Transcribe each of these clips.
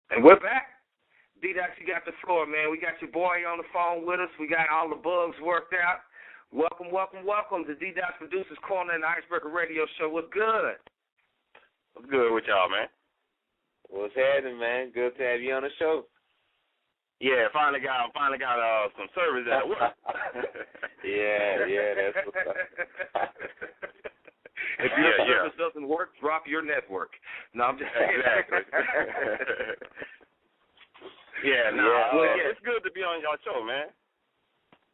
And we're back. D-Doc, you got the floor, man. We got your boy on the phone with us. We got all the bugs worked out. Welcome, welcome, welcome to D-Doc's Producers Corner and the Icebreaker Radio Show. What's good? What's good with y'all, man? What's happening, man? Good to have you on the show. Yeah, finally got some service at work. yeah, that's what's up. If your service doesn't work, drop your network. No, I'm just saying. Exactly. It's good to be on y'all show, man.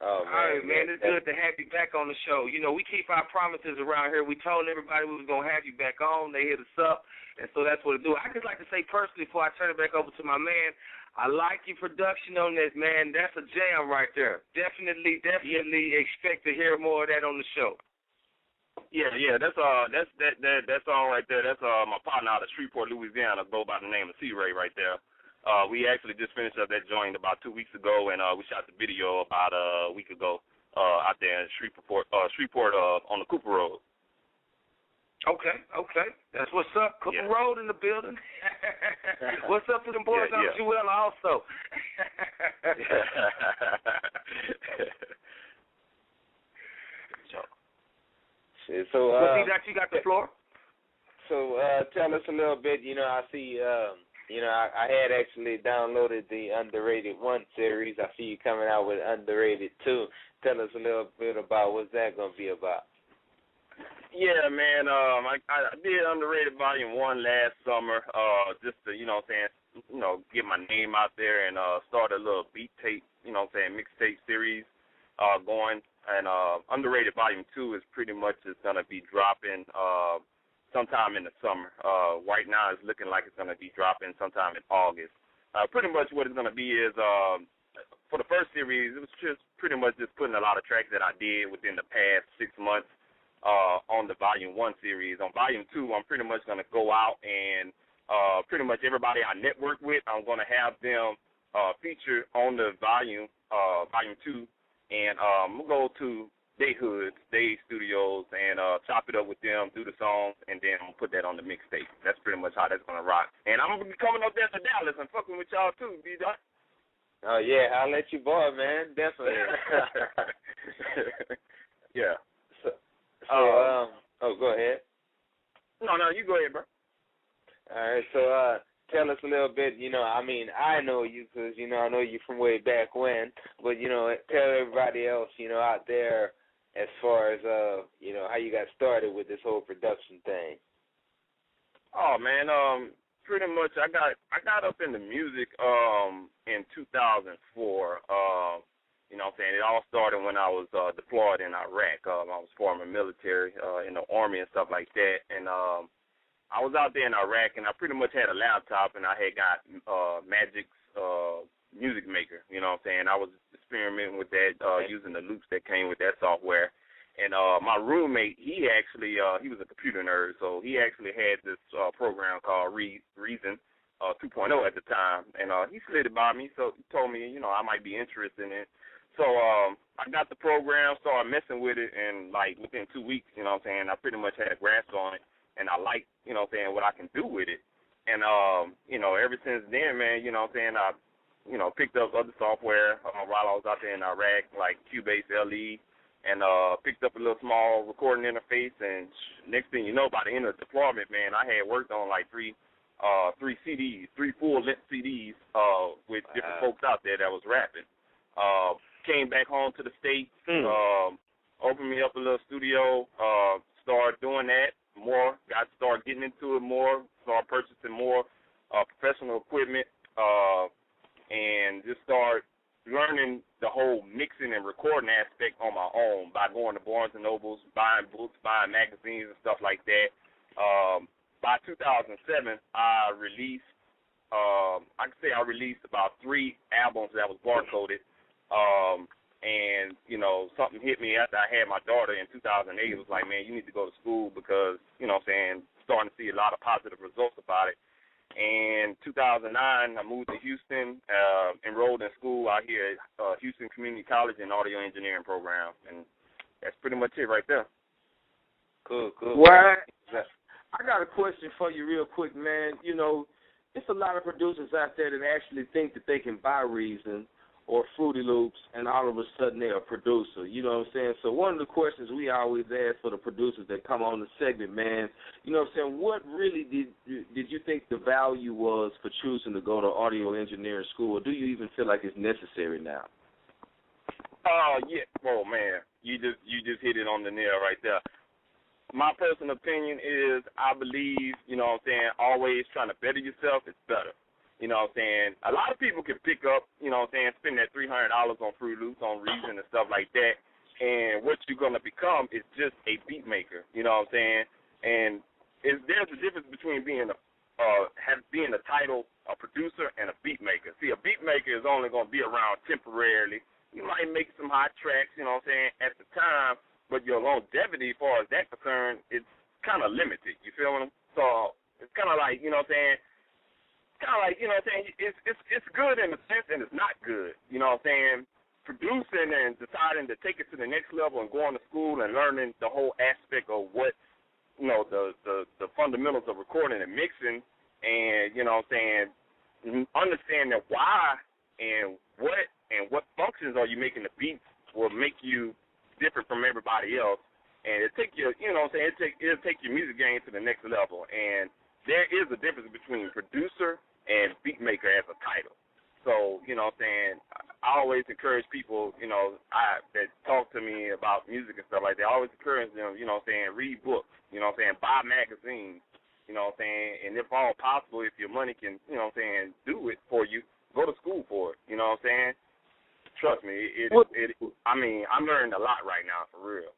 Oh, man. All right, man, it's good to have you back on the show. You know, we keep our promises around here. We told everybody we was going to have you back on. They hit us up, and so that's what it do. I just like to say personally before I turn it back over to my man, I like your production on this, man. That's a jam right there. Definitely expect to hear more of that on the show. Yeah, that's all right there. That's my partner out of Shreveport, Louisiana, go by the name of C-Ray right there. We actually just finished up that joint about 2 weeks ago, and we shot the video about a week ago out there in Shreveport on the Cooper Road. Okay. That's what's up. Cooper Road in the building. What's up to them boys out of Jewel also? So, you got the floor. So, tell us a little bit. You know, I see. I had actually downloaded the Underrated 1 series. I see you coming out with Underrated 2. Tell us a little bit about what's that going to be about. Yeah, man. I did Underrated Volume 1 last summer, just to, get my name out there and start a little beat tape, mixtape series going. And Underrated Volume 2 is pretty much just going to be dropping sometime in the summer. Right now it's looking like it's going to be dropping sometime in August. Pretty much what it's going to be is, for the first series, it was just pretty much just putting a lot of tracks that I did within the past 6 months on the Volume 1 series. On Volume 2, I'm pretty much going to go out and pretty much everybody I network with, I'm going to have them featured on the Volume 2, and I'm going to go to their hoods, their studios, and chop it up with them, do the songs, and then I'm going to put that on the mixtape. That's pretty much how that's going to rock. And I'm going to be coming up there to Dallas and fucking with y'all too, D-Doc. Oh, yeah, I'll let you boy, man, definitely. Yeah. Go ahead. No, you go ahead, bro. All right, so tell us a little bit, I know you because, I know you from way back when, but, tell everybody else, out there as far as, how you got started with this whole production thing. Oh, man, pretty much I got up into music in 2004. You know what I'm saying? It all started when I was deployed in Iraq. I was former military in the Army and stuff like that. And I was out there in Iraq, and I pretty much had a laptop, and I had got Magic's Music Maker. You know what I'm saying? I was experimenting with that, using the loops that came with that software. And my roommate, he was a computer nerd, so he actually had this program called Reason 2.0 at the time. And he slid it by me, so he told me, I might be interested in it. So I got the program, started messing with it, and, within 2 weeks, I pretty much had a grasp on it, and I liked, what I can do with it. And, ever since then, man, I, picked up other software while I was out there in Iraq, like Cubase LE, and picked up a little small recording interface, and next thing you know, by the end of the deployment, man, I had worked on, three CDs, 3 full-length CDs with different folks out there that was rapping. Came back home to the States, opened me up a little studio, started doing that more, started getting into it more, started purchasing more professional equipment, and just started learning the whole mixing and recording aspect on my own by going to Barnes & Nobles, buying books, buying magazines and stuff like that. By 2007, I released about 3 albums that was barcoded. And, something hit me after I had my daughter in 2008. It was like, man, you need to go to school because, starting to see a lot of positive results about it. And 2009, I moved to Houston, enrolled in school out here at Houston Community College in audio engineering program. And that's pretty much it right there. Cool. Well, I got a question for you real quick, man. it's a lot of producers out there that actually think that they can buy Reason or Fruity Loops, and all of a sudden they're a producer. You know what I'm saying? So one of the questions we always ask for the producers that come on the segment, man, you know what I'm saying, what really did you think the value was for choosing to go to audio engineering school, or do you even feel like it's necessary now? Yeah. Oh, man, you just hit it on the nail right there. My personal opinion is I believe, you know what I'm saying, always trying to better yourself is better. You know what I'm saying? A lot of people can pick up, you know what I'm saying, spend that $300 on Fruit Loops, on Reason and stuff like that, and what you're going to become is just a beat maker, you know what I'm saying? And there's a difference between being a title, a producer, and a beat maker. See, a beat maker is only going to be around temporarily. You might make some hot tracks, you know what I'm saying, at the time, but your longevity, as far as that's concerned, it's kind of limited. You feel me? So it's kind of like, you know what I'm saying, it's good in a sense and it's not good. You know what I'm saying? Producing and deciding to take it to the next level and going to school and learning the whole aspect of what, you know, the fundamentals of recording and mixing, and, you know what I'm saying, understanding why and what functions are you making the beats will make you different from everybody else, and it'll take your, you know what I'm saying, it'll take your music game to the next level. And there is a difference between producer and beat maker as a title. So, you know what I'm saying, I always encourage people, you know, that talk to me about music and stuff like that, I always encourage them, you know what I'm saying, read books, you know what I'm saying, buy magazines, you know what I'm saying, and if all possible, if your money can, you know what I'm saying, do it for you, go to school for it, you know what I'm saying. Trust me, I'm learning a lot right now, for real.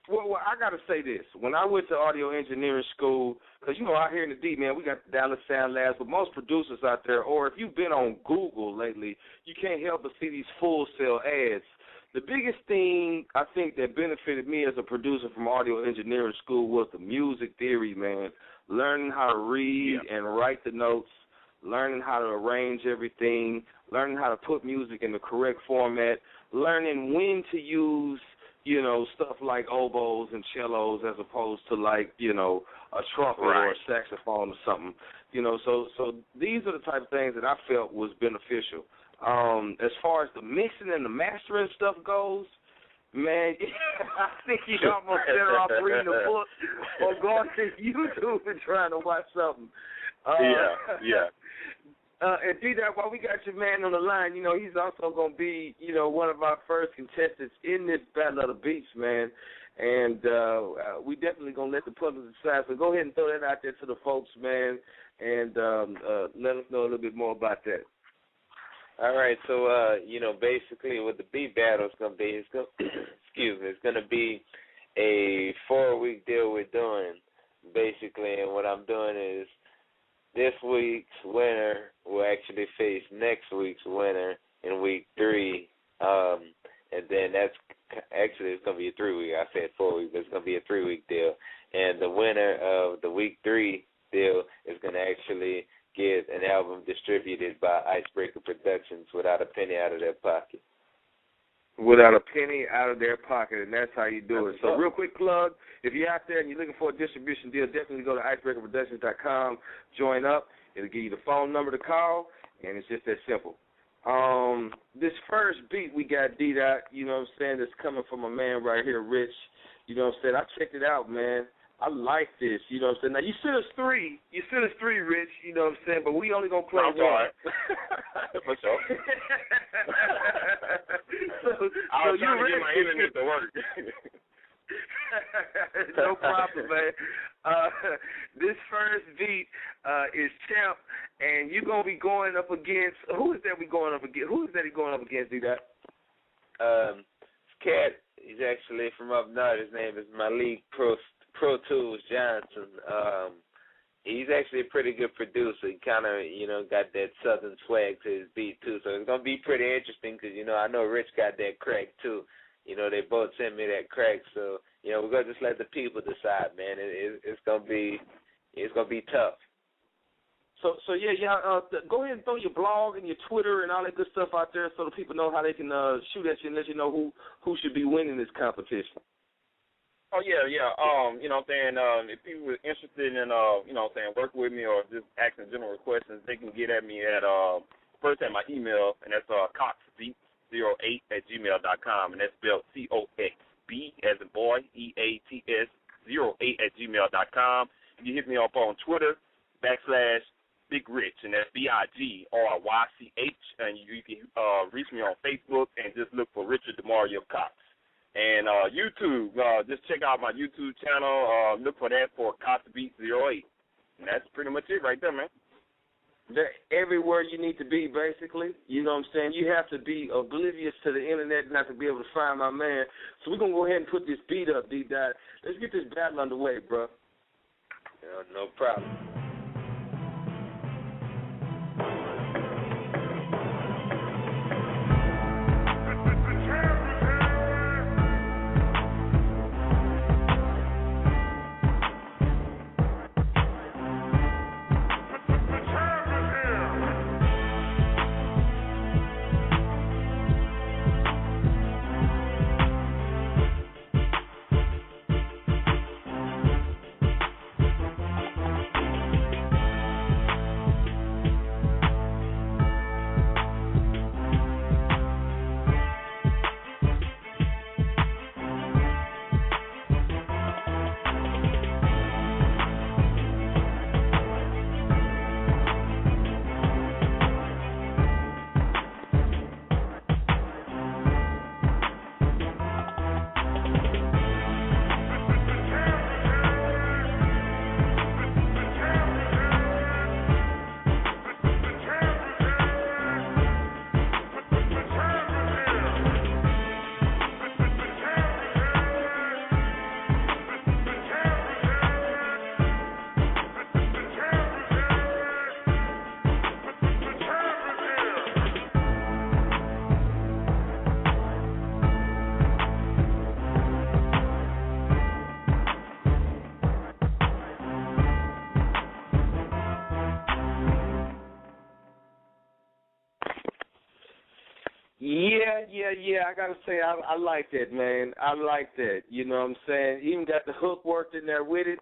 Well, I got to say this. When I went to audio engineering school, because, you know, out here in the D, man, we got the Dallas Sound Labs, but most producers out there, or if you've been on Google lately, you can't help but see these Full Sail ads. The biggest thing I think that benefited me as a producer from audio engineering school was the music theory, man, learning how to read and write the notes, learning how to arrange everything, learning how to put music in the correct format, learning when to use, you know, stuff like oboes and cellos as opposed to, like, you know, a trumpet or a saxophone or something. You know, so these are the type of things that I felt was beneficial. As far as the mixing and the mastering stuff goes, man, I think you almost better off reading a book or going to YouTube and trying to watch something. And D-Dot, while we got your man on the line, you know, he's also going to be, you know, one of our first contestants in this Battle of the Beats, man. And we definitely going to let the public decide. So go ahead and throw that out there to the folks, man, and let us know a little bit more about that. All right, so, you know, basically what the beat battle is going to be, it's going to be a 4-week deal we're doing, basically. And what I'm doing is, this week's winner will actually face next week's winner in week 3, and then that's actually it's going to be a 3-week. I said 4-week, but it's going to be a 3-week deal. And the winner of the week 3 deal is going to actually get an album distributed by Icebreaker Productions without a penny out of their pocket. Without a penny out of their pocket, and that's how you do it. So real quick plug, if you're out there and you're looking for a distribution deal, definitely go to icebreakerproductions.com, join up. It'll give you the phone number to call, and it's just that simple. This first beat we got, D-Dot, you know what I'm saying, that's coming from a man right here, Rich. You know what I'm saying? I checked it out, man. I like this, you know what I'm saying? Now, you sent us 3. You sent us 3, Rich, you know what I'm saying? But we only going to play one. For sure. I was trying to get my internet to work. No problem, man. This first beat is Champ, and you're going to be going up against, who is that he going up against, D-Dot? Cat, he's actually from up north. His name is Malik Pro Tools Johnson. He's actually a pretty good producer. He kind of, you know, got that southern swag to his beat, too. So it's going to be pretty interesting because, you know, I know Rich got that crack, too. You know, they both sent me that crack. So, you know, we're going to just let the people decide, man. It's going to be tough. So go ahead and throw your blog and your Twitter and all that good stuff out there so the people know how they can shoot at you and let you know who should be winning this competition. Oh yeah, yeah. You know what I'm saying, if people are interested in you know what I'm saying, work with me or just asking general questions, they can get at me at first at my email, and that's coxbeats08@gmail.com, and that's spelled COXB as in boy, EATS 08@gmail.com. You can hit me up on Twitter /Big Rich, and that's BIGRYCH, and you can reach me on Facebook and just look for Richard DeMario Cox. And YouTube, just check out my YouTube channel. Look for that for CoxBeats08. And that's pretty much it right there, man. They're everywhere you need to be, basically. You know what I'm saying? You have to be oblivious to the internet not to be able to find my man. So we're going to go ahead and put this beat up, D-Dot. Let's get this battle underway, bro. Yeah, no problem. Yeah. I gotta say, I like that, man. I like that. You know what I'm saying? Even got the hook worked in there with it.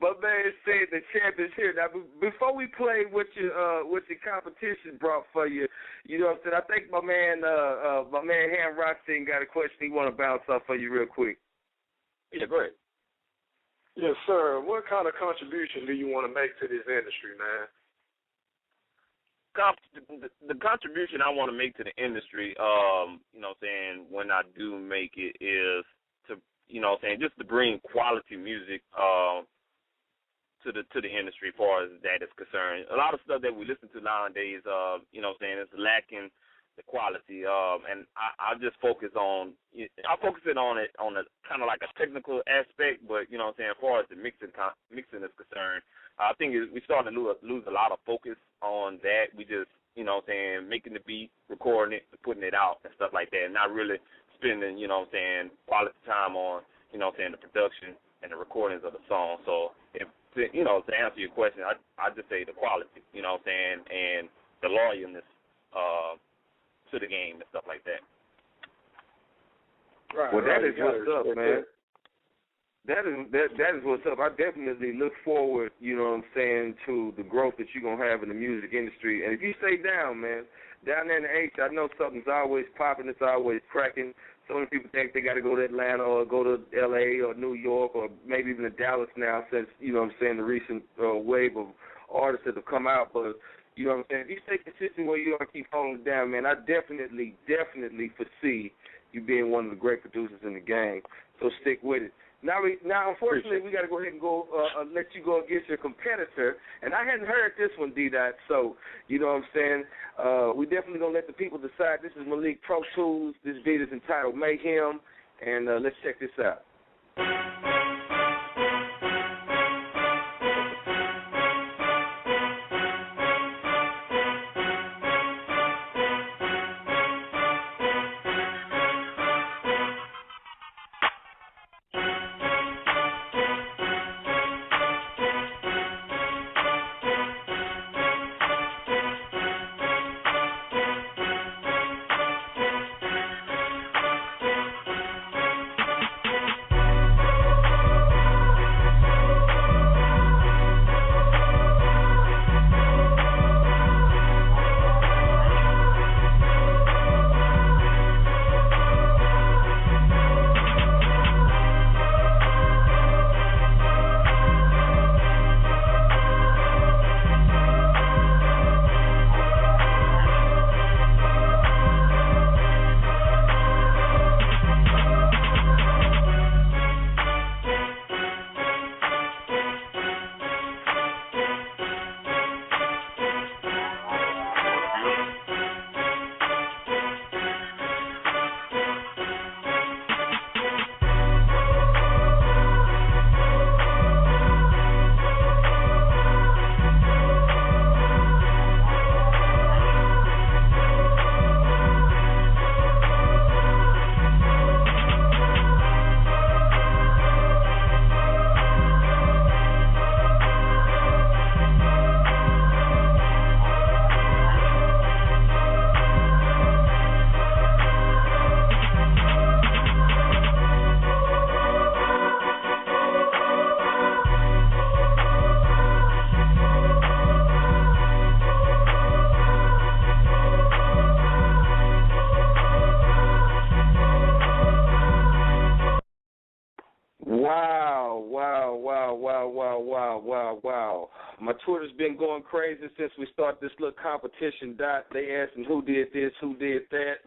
But man, said the champ is here. Now, before we play what your competition brought for you, you know what I'm saying? I think my man Ham Rockstein got a question he want to bounce off for you real quick. Yeah, go ahead. Yes, sir. What kind of contribution do you want to make to this industry, man? The contribution I want to make to the industry, you know what I'm saying, when I do make it is to, you know what I'm saying, just to bring quality music to the industry as far as that is concerned. A lot of stuff that we listen to nowadays, you know what I'm saying, is lacking the quality. And I just focus on it on a kind of like a technical aspect, but, you know what I'm saying, as far as the mixing is concerned, I think we're starting to lose a lot of focus on that. We just, you know what I'm saying, making the beat, recording it, putting it out and stuff like that, and not really spending, you know what I'm saying, quality time on, you know what I'm saying, the production and the recordings of the song. So, you know, to answer your question, I just say the quality, you know what I'm saying, and the loyalness to the game and stuff like that. Right. Well, that is what's up, man. That is what's up. I definitely look forward, you know what I'm saying, to the growth that you're going to have in the music industry. And if you stay down, man, down there in the H, I know something's always popping, it's always cracking. So many people think they got to go to Atlanta or go to L.A. or New York or maybe even to Dallas now since, you know what I'm saying, the recent wave of artists that have come out. But, you know what I'm saying, if you stay consistent where you are and keep holding it down, man, I definitely foresee you being one of the great producers in the game. So stick with it. Now, unfortunately, we got to go ahead and go let you go against your competitor. And I hadn't heard this one, D-Dot, so, you know what I'm saying, we definitely going to let the people decide. This is Malik Pro Tools. This beat is entitled Mayhem, and let's check this out. My Twitter's been going crazy since we started this little competition. They asking who did this, who did that.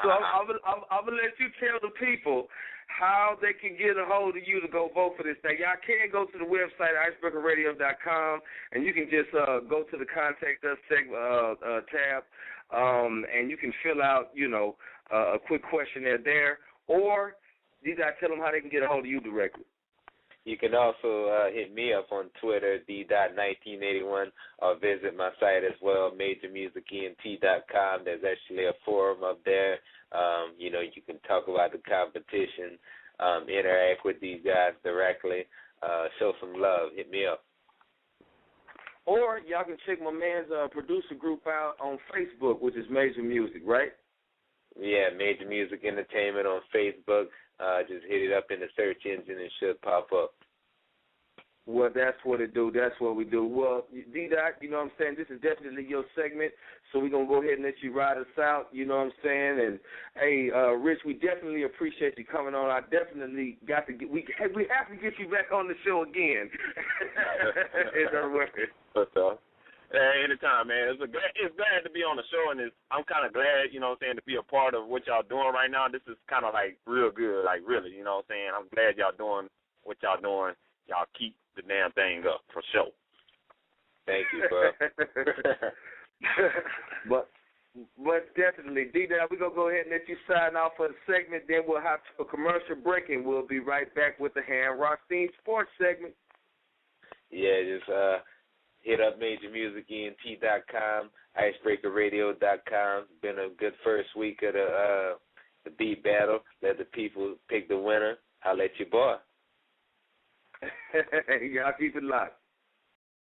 So I'm gonna let you tell the people how they can get a hold of you to go vote for this thing. Y'all can go to the website, icebreakerradio.com, and you can just go to the Contact Us tab, and you can fill out, a quick questionnaire there. Or you got to tell them how they can get a hold of you directly. You can also hit me up on Twitter, D.1981, or visit my site as well, MajorMusicENT.com. There's actually a forum up there. You can talk about the competition, interact with these guys directly, show some love. Hit me up. Or y'all can check my man's producer group out on Facebook, which is Major Music, right? Yeah, Major Music Entertainment on Facebook. Just hit it up in the search engine and it should pop up. Well, that's what it do. That's what we do. Well, D-Dot, you know what I'm saying, this is definitely your segment, so we're going to go ahead and let you ride us out, you know what I'm saying? And, hey, Rich, we definitely appreciate you coming on. I definitely got to get, we have to get you back on the show again. What's up? Anytime, man. It's glad to be on the show, and I'm kind of glad, to be a part of what y'all doing right now. This is kind of, real good, really, you know what I'm saying? I'm glad y'all doing what y'all doing. Y'all keep the damn thing up, for sure. Thank you, bro. But definitely, D-Dot, we're going to go ahead and let you sign off for the segment. Then we'll have a commercial break, and we'll be right back with the Ham Rockstein Sports segment. Yeah, just hit up MajorMusicENT.com, IcebreakerRadio.com. It's been a good first week of the beat battle. Let the people pick the winner. I'll let you boy. Y'all keep it locked.